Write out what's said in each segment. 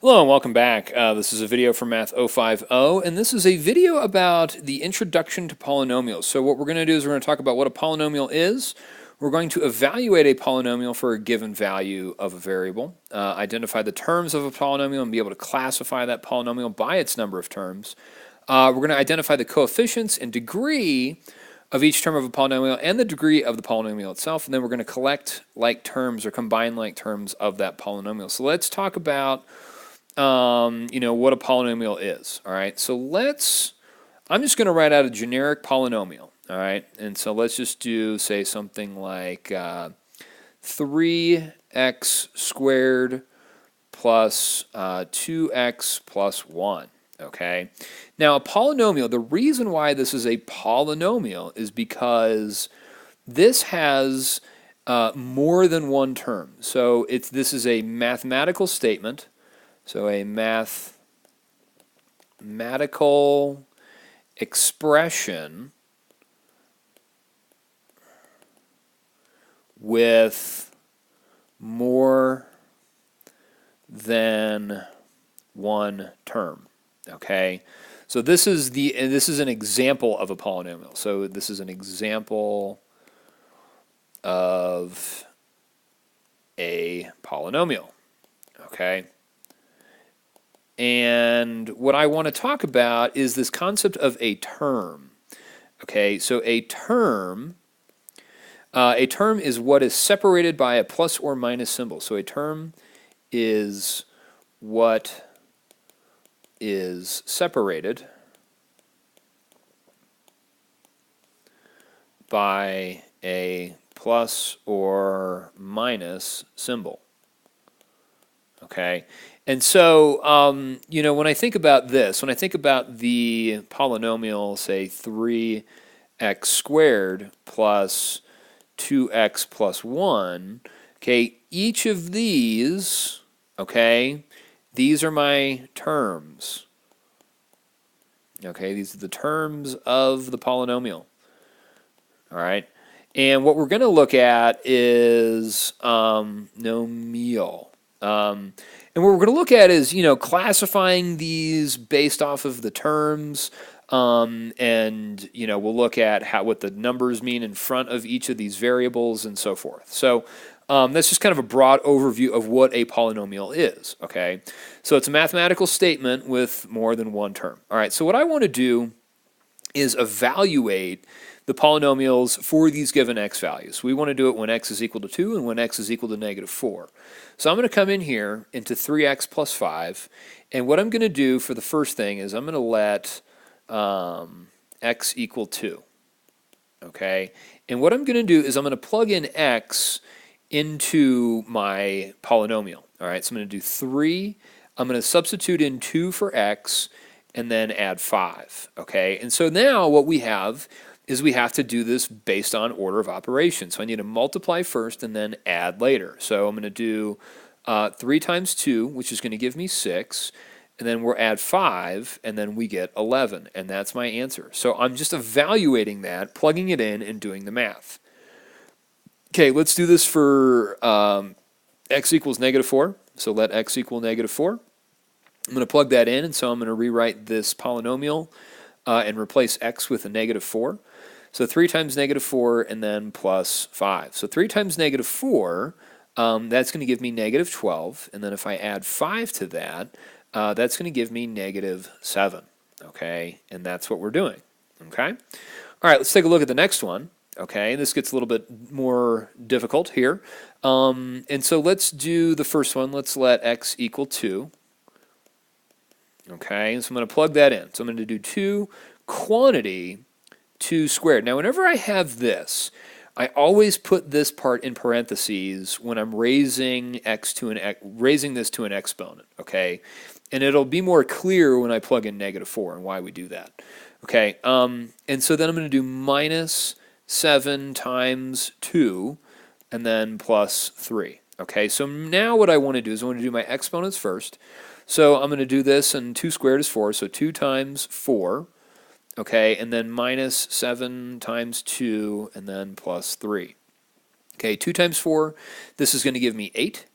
Hello and welcome back. This is a video from Math 050, and this is a video about the introduction to polynomials. So what we're going to do is we're going to talk about what a polynomial is. We're going to evaluate a polynomial for a given value of a variable, identify the terms of a polynomial and be able to classify that polynomial by its number of terms. We're going to identify the coefficients and degree of each term of a polynomial and the degree of the polynomial itself, and then we're going to collect like terms or combine like terms of that polynomial. So let's talk about what a polynomial is. All right, so I'm just going to write out a generic polynomial. All right, and so let's just do, say, something like 3x squared plus 2x plus 1. Okay, now a polynomial, the reason why this is a polynomial is because this has more than one term. So this is a mathematical statement. So a mathematical expression with more than one term. Okay, so this is an example of a polynomial. So this is an example of a polynomial. Okay. And what I want to talk about is this concept of a term. Okay, so a term is what is separated by a plus or minus symbol. So a term is what is separated by a plus or minus symbol. Okay, and so, when I think about this, when I think about the polynomial, say 3x squared plus 2x plus 1, okay, each of these, okay, these are my terms. Okay, these are the terms of the polynomial. All right, and what we're going to look at is nomial. And what we're going to look at is, classifying these based off of the terms, and we'll look at what the numbers mean in front of each of these variables and so forth. So that's just kind of a broad overview of what a polynomial is. Okay, so it's a mathematical statement with more than one term. All right, so what I want to do is evaluate the polynomials for these given x values. We want to do it when x is equal to 2 and when x is equal to negative 4. So I'm going to come in here into 3x plus 5, and what I'm going to do for the first thing is I'm going to let x equal 2. Okay, and what I'm going to do is I'm going to plug in x into my polynomial. All right, so I'm going to do 3. I'm going to substitute in 2 for x, and then add 5. Okay, and so now what we have is we have to do this based on order of operation. So I need to multiply first and then add later. So I'm going to do 3 times 2, which is going to give me 6, and then we'll add 5, and then we get 11, and that's my answer. So I'm just evaluating that, plugging it in, and doing the math. Okay, let's do this for x equals negative 4. So let x equal negative 4. I'm going to plug that in, and so I'm going to rewrite this polynomial and replace x with a negative 4. So 3 times negative 4 and then plus 5. So 3 times negative 4, that's going to give me negative 12. And then if I add 5 to that, that's going to give me negative 7. Okay, and that's what we're doing. Okay, all right, let's take a look at the next one. Okay, this gets a little bit more difficult here. And so let's do the first one. Let's let x equal 2. Okay, so I'm going to plug that in. So I'm going to do 2 quantity 2 squared. Now, whenever I have this, I always put this part in parentheses when I'm raising this to an exponent. Okay, and it'll be more clear when I plug in negative 4 and why we do that. Okay, and so then I'm going to do minus 7 times 2, and then plus 3. Okay, so now what I want to do is I want to do my exponents first. So I'm going to do this, and 2 squared is 4, so 2 times 4. Okay, and then minus 7 times 2, and then plus 3. Okay, 2 times 4, this is going to give me 8.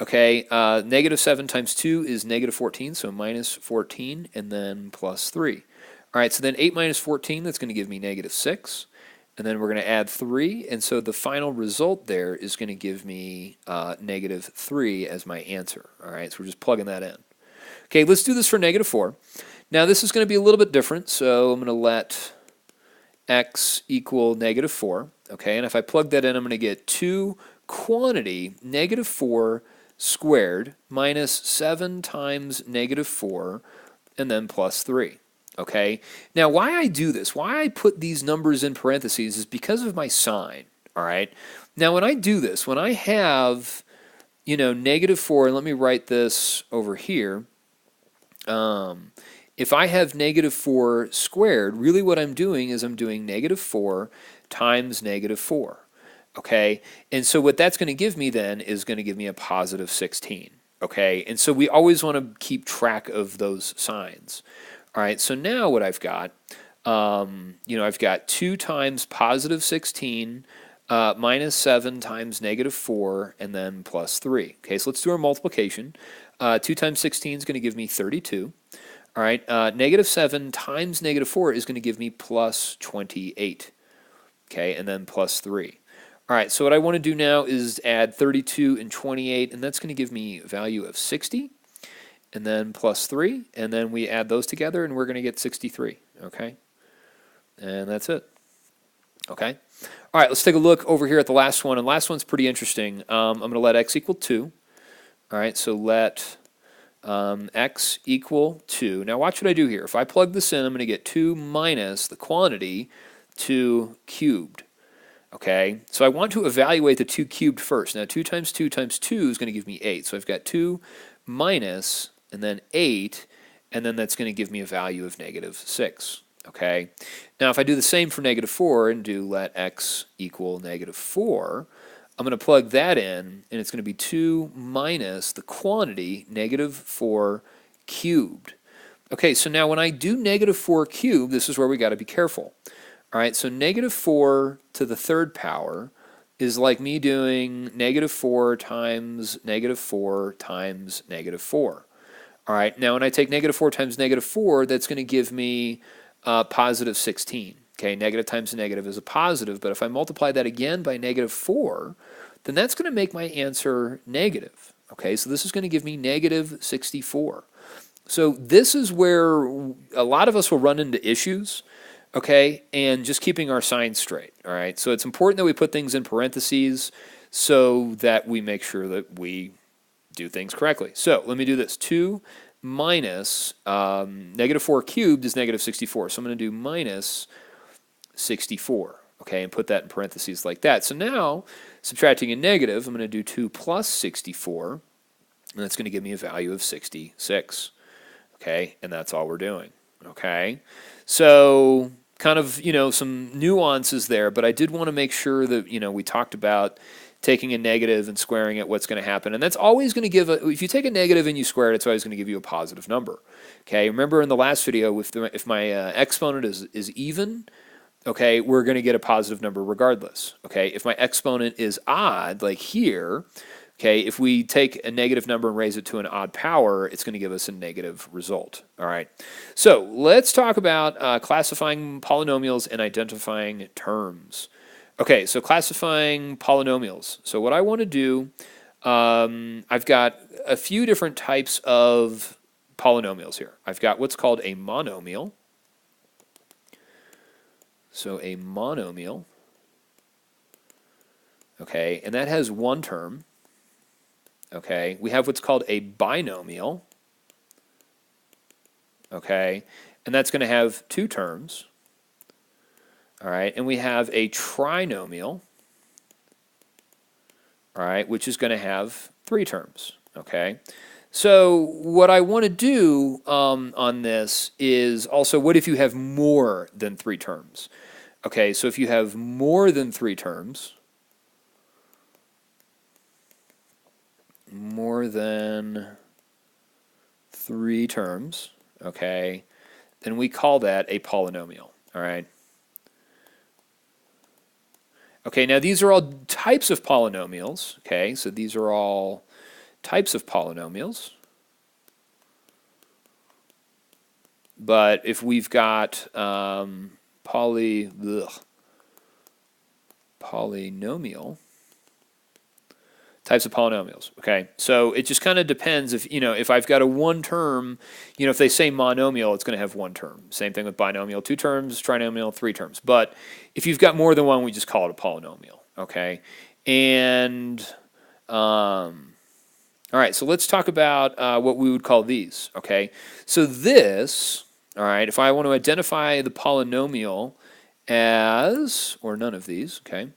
Okay, negative 7 times 2 is negative 14, so minus 14, and then plus 3. All right, so then 8 minus 14, that's going to give me negative 6. And then we're going to add 3, and so the final result there is going to give me negative 3 as my answer. All right, so we're just plugging that in. Okay, let's do this for negative 4. Now this is going to be a little bit different, so I'm going to let x equal negative 4. Okay, and if I plug that in, I'm going to get 2 quantity negative 4 squared minus 7 times negative 4, and then plus 3. Okay, now why I do this, why I put these numbers in parentheses is because of my sign. All right, now when I do this, when I have, negative 4, and let me write this over here. If I have negative 4 squared, really what I'm doing is I'm doing negative 4 times negative 4. Okay, and so what that's going to give me then is going to give me a positive 16. Okay, and so we always want to keep track of those signs. All right, so now what I've got, I've got 2 times positive 16 minus 7 times negative 4, and then plus 3. Okay, so let's do our multiplication. 2 times 16 is going to give me 32. All right, negative 7 times negative 4 is going to give me plus 28. Okay, and then plus 3. All right, so what I want to do now is add 32 and 28, and that's going to give me a value of 60. And then plus 3, and then we add those together, and we're going to get 63, okay? And that's it, okay? All right, let's take a look over here at the last one, and last one's pretty interesting. I'm going to let x equal 2. All right, so let x equal 2. Now watch what I do here. If I plug this in, I'm going to get 2 minus the quantity 2 cubed. Okay, so I want to evaluate the 2 cubed first. Now 2 times 2 times 2 is going to give me 8. So I've got 2 minus and then 8, and then that's going to give me a value of negative 6. Okay, now if I do the same for negative 4 and do let x equal negative 4, I'm going to plug that in, and it's going to be 2 minus the quantity negative 4 cubed. Okay, so now when I do negative 4 cubed, this is where we got to be careful. All right, so negative 4 to the third power is like me doing negative 4 times negative 4 times negative 4. All right, now when I take negative 4 times negative 4, that's going to give me positive 16. Okay, negative times negative is a positive, but if I multiply that again by negative 4, then that's going to make my answer negative. Okay, so this is going to give me negative 64. So this is where a lot of us will run into issues. Okay, and just keeping our signs straight, all right? So it's important that we put things in parentheses so that we make sure that we do things correctly. So let me do this. 2 minus negative 4 cubed is negative 64. So I'm going to do minus 64, okay, and put that in parentheses like that. So now, subtracting a negative, I'm going to do 2 plus 64, and that's going to give me a value of 66, okay? And that's all we're doing, okay? So kind of, some nuances there, but I did want to make sure that, we talked about taking a negative and squaring it, what's going to happen. And that's always going to give, if you take a negative and you square it, it's always going to give you a positive number. Okay, remember in the last video, if my exponent is even, okay, we're going to get a positive number regardless. Okay, if my exponent is odd, like here, okay, if we take a negative number and raise it to an odd power, it's going to give us a negative result. All right, so let's talk about classifying polynomials and identifying terms. Okay, so classifying polynomials. So what I want to do, I've got a few different types of polynomials here. I've got what's called a monomial. So a monomial, okay, and that has one term. Okay, we have what's called a binomial, okay, and that's going to have 2 terms. All right, and we have a trinomial, all right, which is going to have 3 terms, okay. So what I want to do on this is also, what if you have more than 3 terms? Okay, so if you have more than 3 terms, okay, then we call that a polynomial, all right? Okay, now these are all types of polynomials, okay, so these are all types of polynomials. But if we've got polynomial types of polynomials, okay? So it just kind of depends if, if I've got a one term, if they say monomial, it's going to have one term. Same thing with binomial, two terms, trinomial, three terms. But if you've got more than one, we just call it a polynomial, okay? And, all right, so let's talk about what we would call these, okay? So this, all right, if I want to identify the polynomial as, or none of these, okay?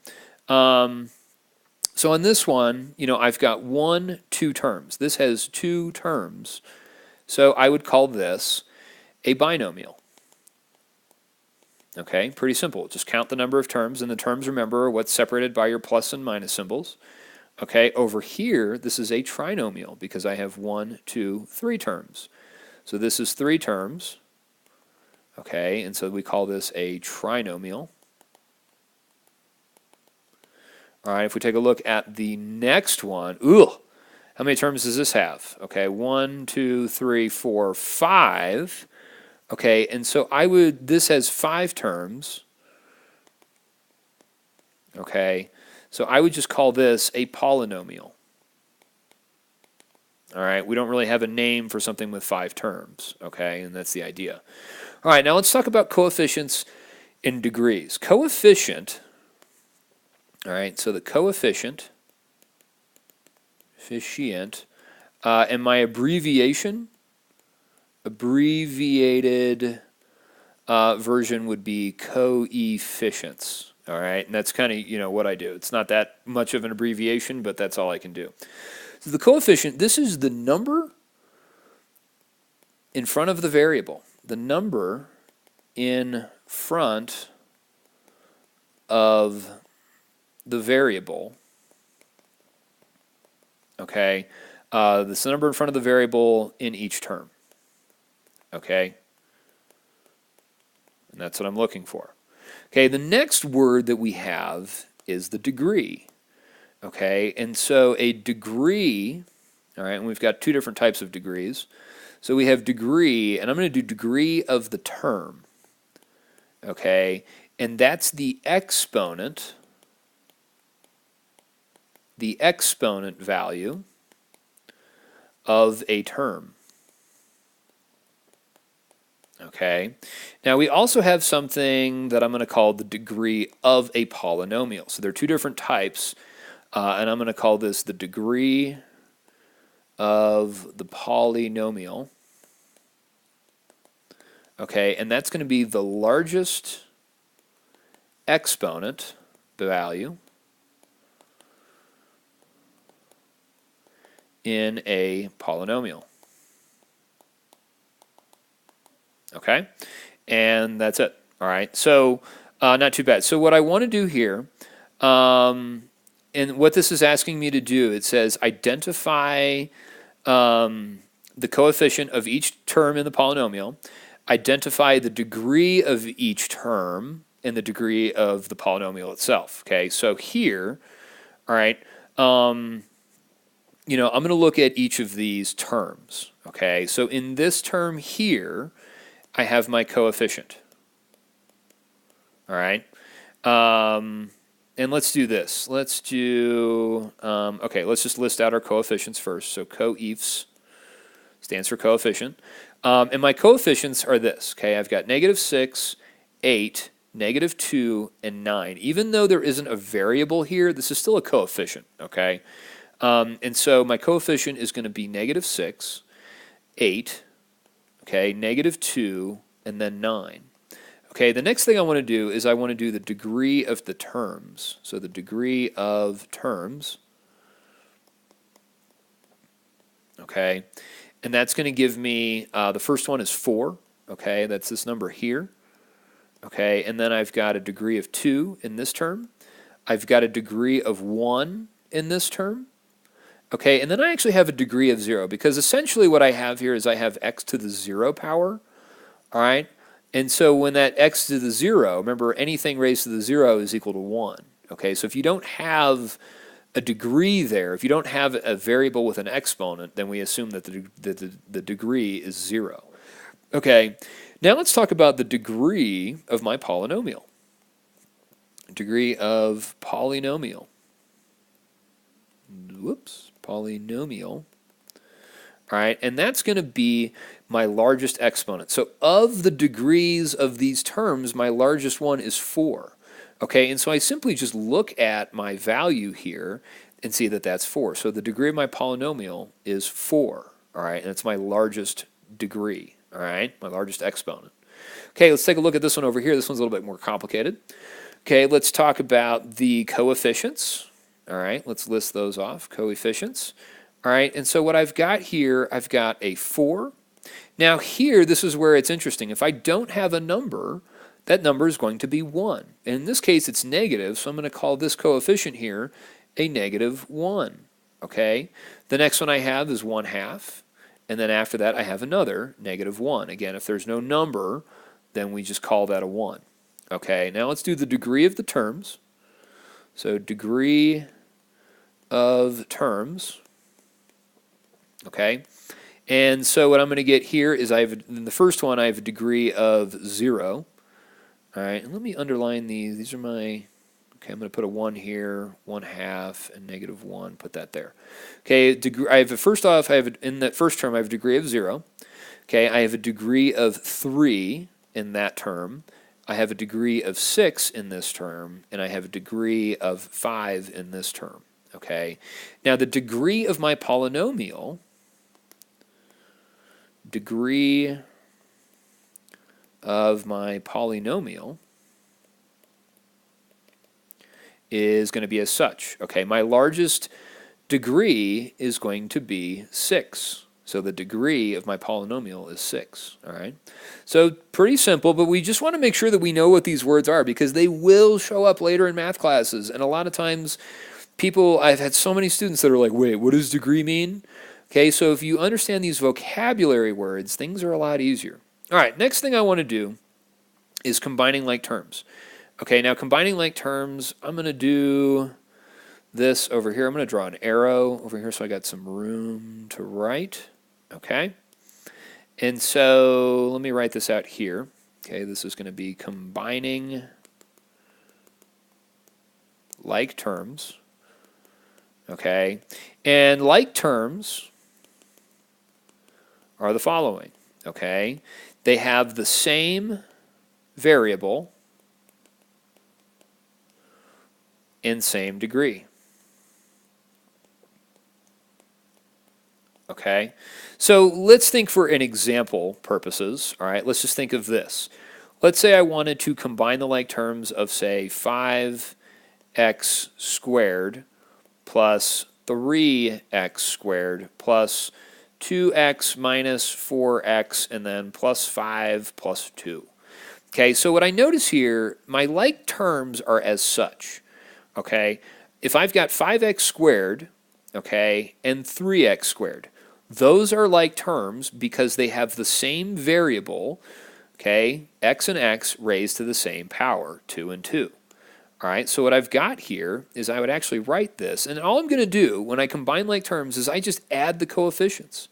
So on this one, I've got 1, 2 terms. This has 2 terms. So I would call this a binomial. Okay, pretty simple. Just count the number of terms, and the terms, remember, are what's separated by your plus and minus symbols. Okay, over here, this is a trinomial because I have 1, 2, 3 terms. So this is 3 terms. Okay, and so we call this a trinomial. All right, if we take a look at the next one, how many terms does this have? Okay, 1, 2, 3, 4, 5. Okay, and so this has 5 terms. Okay, so I would just call this a polynomial. All right, we don't really have a name for something with 5 terms. Okay, and that's the idea. All right, now let's talk about coefficients in degrees. Coefficient. All right, so the coefficient, and my abbreviated version would be coefficients. All right, and that's kind of, what I do. It's not that much of an abbreviation, but that's all I can do. So the coefficient, this is the number in front of the variable. The number in front of the variable, okay, this is the number in front of the variable in each term, okay, and that's what I'm looking for. Okay, the next word that we have is the degree, okay, and so a degree, all right, and we've got 2 different types of degrees. So we have degree, and I'm going to do degree of the term, okay, and that's the exponent value of a term. Okay. Now we also have something that I'm going to call the degree of a polynomial. So there are 2 different types, and I'm going to call this the degree of the polynomial. Okay, and that's going to be the largest exponent value in a polynomial. Okay, and that's it. All right, so not too bad. So what I want to do here, and what this is asking me to do, it says identify the coefficient of each term in the polynomial, identify the degree of each term, and the degree of the polynomial itself. Okay, so here, all right, I'm going to look at each of these terms. Okay, so in this term here, I have my coefficient. All right, and let's do this. Let's do, okay, let's just list out our coefficients first. So coefs stands for coefficient. And my coefficients are this, okay? I've got -6, 8, -2, and 9. Even though there isn't a variable here, this is still a coefficient, okay? And so my coefficient is going to be -6, 8, okay, -2, and then 9. Okay, the next thing I want to do is I want to do the degree of the terms. So the degree of terms, okay, and that's going to give me, the first one is 4, okay, that's this number here, okay, and then I've got a degree of 2 in this term. I've got a degree of 1 in this term, okay, and then I actually have a degree of 0, because essentially what I have here is I have x to the 0 power, all right, and so when that x to the 0, remember anything raised to the 0 is equal to 1, okay, so if you don't have a degree there, if you don't have a variable with an exponent, then we assume that the degree is 0. Okay, now let's talk about the degree of my polynomial. Degree of polynomial. Whoops, polynomial. All right, and that's going to be my largest exponent. So of the degrees of these terms, my largest one is 4. Okay, and so I simply just look at my value here and see that that's 4. So the degree of my polynomial is 4. All right, and it's my largest degree. All right, my largest exponent. Okay, let's take a look at this one over here. This one's a little bit more complicated. Okay, let's talk about the coefficients. All right, let's list those off, coefficients. All right, and so what I've got here, I've got a 4. Now here, this is where it's interesting. If I don't have a number, that number is going to be 1. And in this case, it's negative, so I'm going to call this coefficient here a -1. Okay, the next one I have is 1/2. And then after that, I have another -1. Again, if there's no number, then we just call that a 1. Okay, now let's do the degree of the terms. So degree of terms. Okay, and so what I'm going to get here is in the first one, I have a degree of 0. All right, and let me underline these. These are my, okay, I'm going to put a 1 here, 1/2, and -1, put that there. Okay, first off, in that first term, I have a degree of 0. Okay, I have a degree of 3 in that term. I have a degree of 6 in this term, and I have a degree of 5 in this term. Okay, now the degree of my polynomial, is going to be as such. Okay, my largest degree is going to be 6. So the degree of my polynomial is 6. All right, so pretty simple, but we just want to make sure that we know what these words are because they will show up later in math classes. And a lot of times I've had so many students that are like, wait, what does degree mean? Okay, so if you understand these vocabulary words, things are a lot easier. All right, next thing I want to do is combining like terms. Okay, now combining like terms, I'm going to do this over here. I'm going to draw an arrow over here so I got some room to write. Okay, and so let me write this out here. Okay, this is going to be combining like terms. Okay, and like terms are the following. Okay, they have the same variable and same degree. Okay, so let's think for an example purposes. All right, let's just think of this. Let's say I wanted to combine the like terms of, say, 5x squared plus 3x squared plus 2x minus 4x and then plus 5 plus 2. Okay, so what I notice here, my like terms are as such. Okay, if I've got 5x squared, okay, and 3x squared, those are like terms because they have the same variable, okay, x and x raised to the same power, 2 and 2. All right, so what I've got here is I would actually write this, and all I'm going to do when I combine like terms is I just add the coefficients,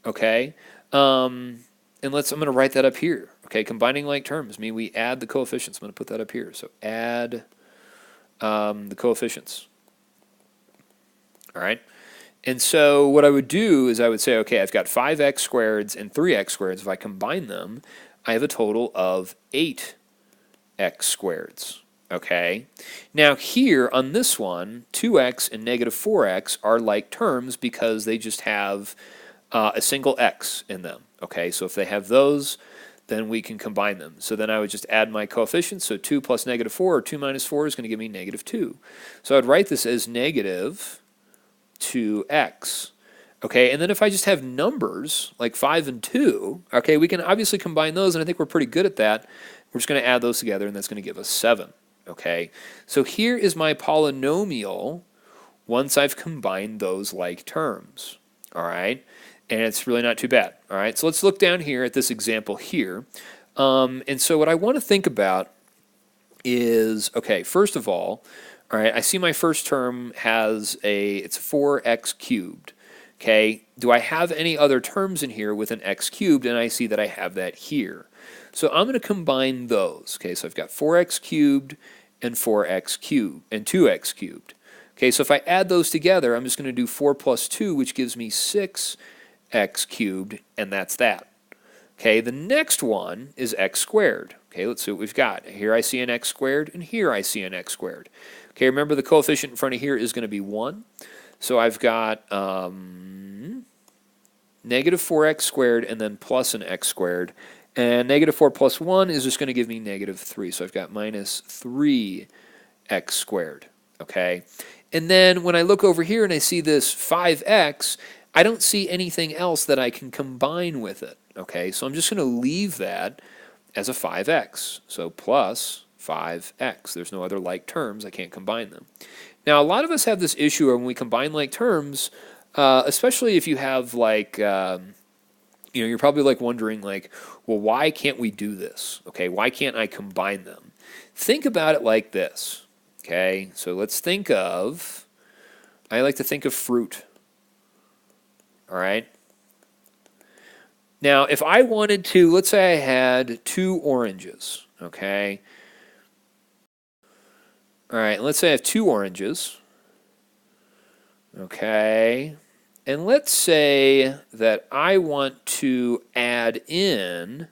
okay? I'm going to write that up here, okay? Combining like terms mean we add the coefficients. I'm going to put that up here. So add the coefficients, all right? And so what I would do is I would say, okay, I've got 5x squareds and 3x squareds. If I combine them, I have a total of 8x squareds. Okay, now here on this one, 2x and -4x are like terms because they just have a single x in them. Okay, so if they have those, then we can combine them. So then I would just add my coefficients. So 2 plus -4 or 2 minus 4 is going to give me -2. So I'd write this as -2x. Okay, and then if I just have numbers like 5 and 2, okay, we can obviously combine those, and I think we're pretty good at that. We're just going to add those together, and that's going to give us 7. Okay, so here is my polynomial once I've combined those like terms. All right, and it's really not too bad. All right, so let's look down here at this example here. And so what I want to think about is, okay, first of all, All right, I see my first term has it's 4x cubed. Okay, do I have any other terms in here with an x cubed? And I see that I have that here. So I'm going to combine those. Okay, so I've got 4x cubed and 4x cubed and 2x cubed. Okay, so if I add those together, I'm just going to do 4 plus 2, which gives me 6x cubed, and that's that. Okay, the next one is x squared. Okay, let's see what we've got. Here I see an x squared, and here I see an x squared. Okay, remember the coefficient in front of here is going to be 1. So I've got negative 4x squared and then plus an x squared. And negative 4 plus 1 is just going to give me negative 3. So I've got minus 3x squared. Okay, and then when I look over here and I see this 5x, I don't see anything else that I can combine with it. Okay, so I'm just going to leave that as a 5x. So plus 5x. There's no other like terms. I can't combine them. Now, a lot of us have this issue when we combine like terms, especially if you have like, you're probably like wondering like, well, why can't we do this? Okay, why can't I combine them? Think about it like this. Okay, so let's think of, I like to think of fruit. All right. Now, if I wanted to, let's say I had 2 oranges. Okay. All right, let's say I have 2 oranges. Okay. And let's say that I want to add in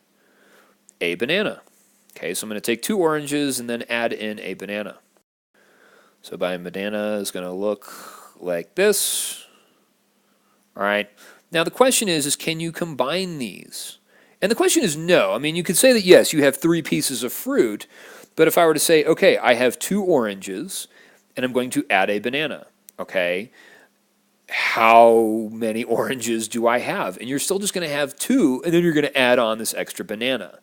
a banana. Okay, so I'm going to take 2 oranges and then add in a banana. So my banana is going to look like this. All right. Now the question is can you combine these? And the question is no. I mean, you could say that yes, you have 3 pieces of fruit, but if I were to say, okay, I have 2 oranges and I'm going to add a banana, okay, how many oranges do I have? And you're still just going to have 2, and then you're going to add on this extra banana.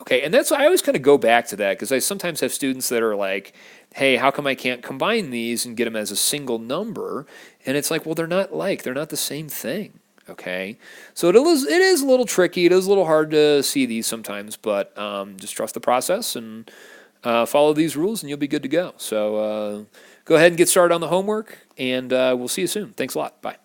Okay, and that's why I always kind of go back to that, because I sometimes have students that are like, hey, how come I can't combine these and get them as a single number? And it's like, well, they're not the same thing. Okay, so it is a little tricky. It is a little hard to see these sometimes, but just trust the process and follow these rules, and you'll be good to go. So go ahead and get started on the homework, and we'll see you soon. Thanks a lot. Bye.